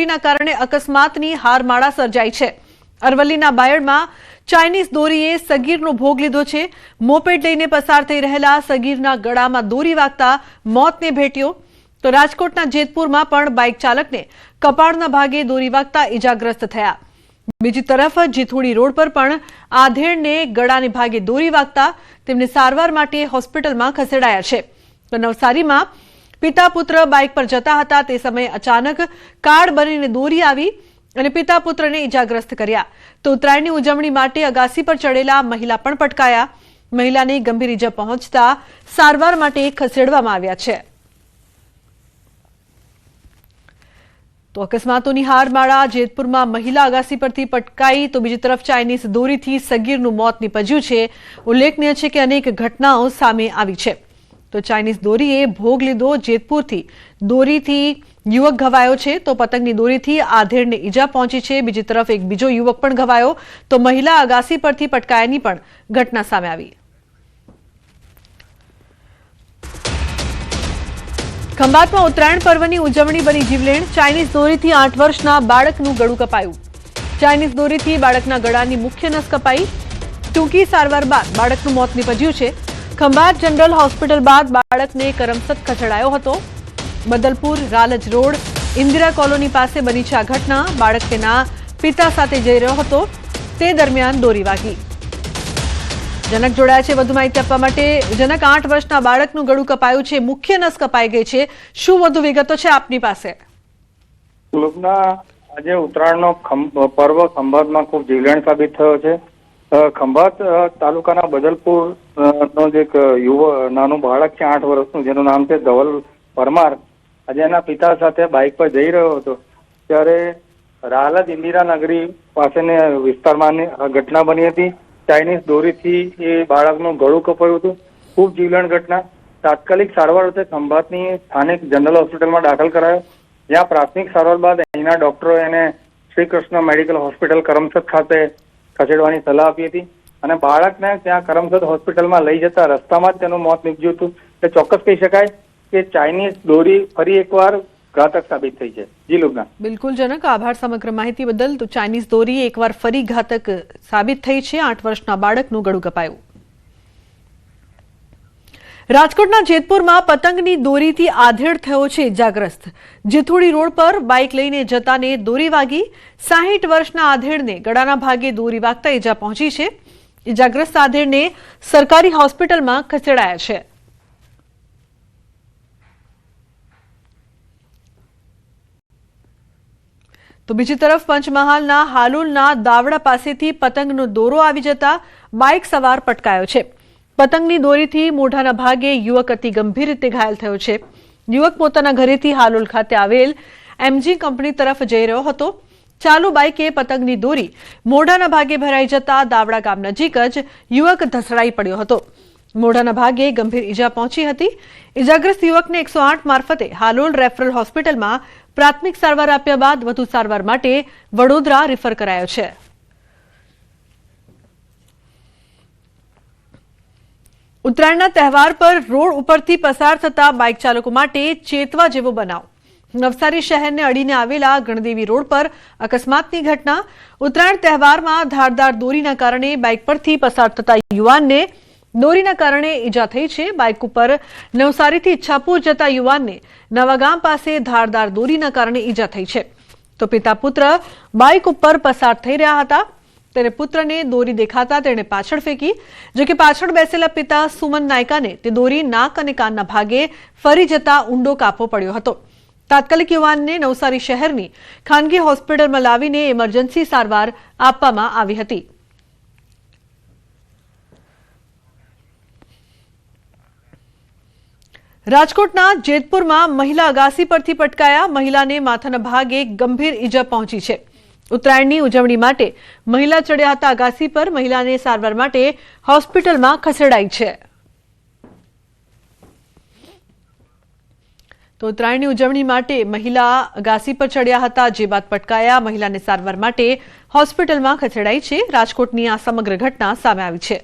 દોરીના કારણે અકસ્માતની હારમાળા સર્જાઈ છે। અરવલ્લીના બાયડમાં ચાઇનીઝ દોરીએ સગીરનો ભોગ લીધો છે। મોપેડ લઈને પસાર થઈ રહેલા સગીરના ગળામાં દોરી વાગતા મોતને ભેટ્યો। તો રાજકોટના જેતપુરમાં પણ બાઇક ચાલકને કપાળના ભાગે દોરી વાગતા ઇજાગ્રસ્ત થયા। બીજી તરફ જીથોડી રોડ પર પણ આધેડને ગળાને ભાગે દોરી વાગતા તેમને સારવાર માટે હોસ્પિટલમાં ખસેડાયા છે। તો નવસારીમાં પિતા પુત્ર બાઇક પર જતા હતા તે સમયે અચાનક કાળ બનીને દોરી આવી અને પિતા પુત્રને ઇજાગ્રસ્ત કર્યા। તો ઉત્તરાયણની ઉજવણી માટે અગાસી પર ચડેલા મહિલા પણ પટકાયા। મહિલાને ગંભીર ઇજા પહોંચતા સારવાર માટે ખસેડવામાં આવ્યા છે। તો અકસ્માતોની હારમાળા જેતપુરમાં મહિલા અગાસી પરથી પટકાઈ તો બીજી તરફ ચાઇનીઝ દોરીથી સગીરનું મોત નીપજ્યું છે। ઉલ્લેખનીય છે કે અનેક ઘટનાઓ સામે આવી છે। તો ચાઇનીઝ દોરીએ ભોગ લીધો। જેતપુરથી દોરીથી યુવક ઘવાયો છે તો પતંગની દોરીથી આધેડને ઈજા પહોંચી છે। બીજી તરફ એક બીજો યુવક પણ ઘવાયો તો મહિલા અગાસી પરથી પટકાયાની પણ ઘટના સામે આવી। ખંભાતમાં ઉત્તરાયણ પર્વની ઉજવણી બની જીવલેણ। ચાઇનીઝ દોરીથી 8 વર્ષના બાળકનું ગળું કપાયું। ચાઇનીઝ દોરીથી બાળકના ગળાની મુખ્ય નસ કપાઈ। ટૂંકી સારવાર બાદ બાળકનું મોત નીપજ્યું છે। ખંભાત જનરલ હોસ્પિટલ બાદ બાળકને કરમસદ ખસેડાયો હતો। બદલપુર રાલજ રોડ ઇન્દિરા કોલોની પાસે બની છે આ ઘટના। બાળક તેના પિતા સાથે જઈ રહ્યો હતો તે દરમિયાન દોરી વાગી। જનક જોડાયા છે વધુ માહિતી આપવા માટે। જનક, 8 વર્ષના બાળકનું ગળું કપાયું છે, મુખ્ય નસ કપાઈ ગઈ છે, શું વધુ વિગતો છે આપની પાસે? આજે ઉત્તરાયણનો પર્વ ખંભાતમાં ખૂબ જીવલેણ સાબિત થયો છે। ખંભાત તાલુકાના બદલપુર નો એક નાનું બાળક છે 8 વર્ષનું જેનું નામ છે ધવલ પરમાર। આજે એના પિતા સાથે બાઇક પર જઈ રહ્યો હતો ત્યારે રાલજ ઇન્દિરા નગરી પાસેના વિસ્તારમાં ઘટના બની હતી। ચાઇનીઝ દોરીથી એ બાળકનું ગળું કપાયું હતું। ખૂબ જીવલેણ ઘટના। તાત્કાલિક સારવાર અર્થે ખંભાતની સ્થાનિક જનરલ હોસ્પિટલમાં દાખલ કરાયો, જ્યાં પ્રાથમિક સારવાર બાદ અહીંના ડોક્ટરો એને શ્રી કૃષ્ણ મેડિકલ હોસ્પિટલ કરમસદ ખાતે ખસેડવાની સલાહ આપી હતી અને બાળકને ત્યાં કરમસદ હોસ્પિટલમાં લઈ જતા રસ્તામાં જ તેનું મોત નીપજ્યું હતું। એટલે ચોક્કસ કહી શકાય કે ચાઇનીઝ દોરી ફરી એકવાર ઘાતક સાબિત થઈ છે। જી લુબના। બિલકુલ જનક, આભાર સમગ્ર માહિતી બદલ। તો ચાઇનીઝ દોરી એકવાર ફરી ઘાતક સાબિત થઈ છે। 8 વર્ષના બાળકનું ગળું કપાયું। રાજકોટના જેતપુરમાં પતંગની દોરીથી આધેડ થયો છે ઇજાગ્રસ્ત। જીથોડી રોડ પર બાઇક લઈને જતાને દોરી વાગી। 60 વર્ષના આધેડને ગળાના ભાગે દોરી વાગતા ઇજા પહોંચી છે। ઇજાગ્રસ્ત આધેડને સરકારી હોસ્પિટલમાં ખસેડાયા છે। તો બીજી તરફ પંચમહાલના હાલોલના દાવડા પાસેથી પતંગનો દોરો આવી જતા બાઇક સવાર પટકાયો છે। પતંગની દોરીથી મોઢાના ભાગે યુવક અતિ ગંભીર રીતે ઘાયલ થયો છે। યુવક પોતાના ઘરેથી હાલોલ ખાતે આવેલ એમજી કંપની તરફ જઈ રહ્યો હતો। ચાલુ બાઇકે પતંગની દોરી મોઢાના ભાગે ભરાઈ જતા દાવડા ગામ નજીક જ યુવક ધસડાઈ પડ્યો હતો। મોઢાના ભાગે ગંભીર ઈજા પહોંચી હતી। ઇજાગ્રસ્ત યુવકને 108 મારફતે હાલોલ રેફરલ હોસ્પિટલમાં પ્રાથમિક સારવાર આપ્યા બાદ વધુ સારવાર માટે વડોદરા રિફર કરાયો છે। ઉત્તરાયણના તહેવાર પર રોડ ઉપરથી પસાર થતા બાઇક ચાલકો માટે ચેતવા જેવો બનાવ। નવસારી શહેરને અડીને આવેલા ગણદેવી રોડ પર અકસ્માતની ઘટના। ઉત્તરાયણ તહેવારમાં ધારદાર દોરીના કારણે બાઇક પરથી પસાર થતા યુવાનને દોરીના કારણે ઈજા થઈ છે। બાઇક ઉપર નવસારીથી ઈચ્છાપુર જતા યુવાનને નવાગામ પાસે ધારદાર દોરીના કારણે ઈજા થઈ છે। તો પિતા પુત્ર બાઇક ઉપર પસાર થઈ રહ્યા હતા ત્યારે પુત્રને દોરી દેખાતા તેણે પાછળ ફેંકી, જો કે પાછળ બેસેલા પિતા સુમન નાયકાને તે દોરી નાક અને કાનના ભાગે ફરી જતા ઊંડો કાપો પડ્યો હતો। તાત્કાલિક યુવાનને નવસારી શહેરની ખાનગી હોસ્પિટલમાં લાવીને ઇમરજન્સી સારવાર આપવામાં આવી હતી। રાજકોટના જેતપુરમાં મહિલા અગાસી પરથી પટકાયા। મહિલાને માથાના ભાગે ગંભીર ઈજા પહોંચી છે। ઉત્તરાયણની ઉજવણી માટે મહિલા ચડ્યા હતા અગાસી પર। મહિલાને સારવાર માટે હોસ્પિટલમાં ખસેડાઈ છે। તો ઉત્તરાયણની ઉજવણી માટે મહિલા અગાસી પર ચડ્યા હતા, જે બાદ પટકાયા। મહિલાને સારવાર માટે હોસ્પિટલમાં ખસેડાઈ છે। રાજકોટની આ સમગ્ર ઘટના સામે આવી છે।